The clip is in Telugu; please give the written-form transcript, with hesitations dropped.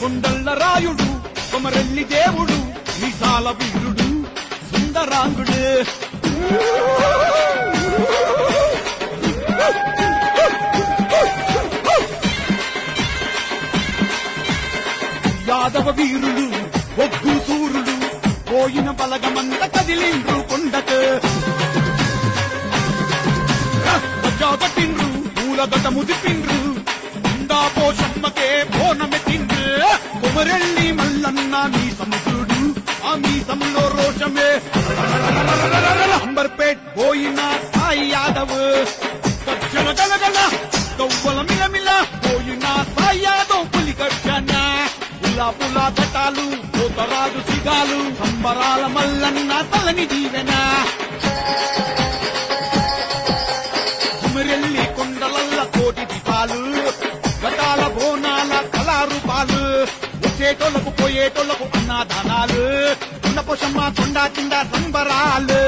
కొండల్ల రాయుడు కొమరెల్లి దేవుడు నిజాల వీరుడు సుందరాంగుడు యాదవ వీరులు ఒగ్గు సూరులు పోయిన బలగమంత కదిలిండ్రు కొండకు గట్టిండ్రు పూలగట ముదిపిండ్రు ఉండా పోషమ్మకే బోనమెత్తిండ్రు కొమరెల్లి మల్లన్న మీ సముద్రుడు ఆ మీసంలో రోషమే అంబర్పేట్ పోయిన సాయి యాదవ్ గజ్జల గలగల గవ్వల మిలమిల పోయిన సాయి యాదవ్ పులి గర్జన పులా పులా ఘటాలు పోతరాజు సిగాలు సంబరాల మల్లన్న తలని దీవెన కుమరెల్లి కొండలల్ల కోటి దీపాలు ఘటాల బోనాల కళారూపాలు వచ్చేటోళ్లకు పోయేటోళ్లకు అన్నాదానాలు కొండ పోషమ్మ కొండ కింద సంబరాలు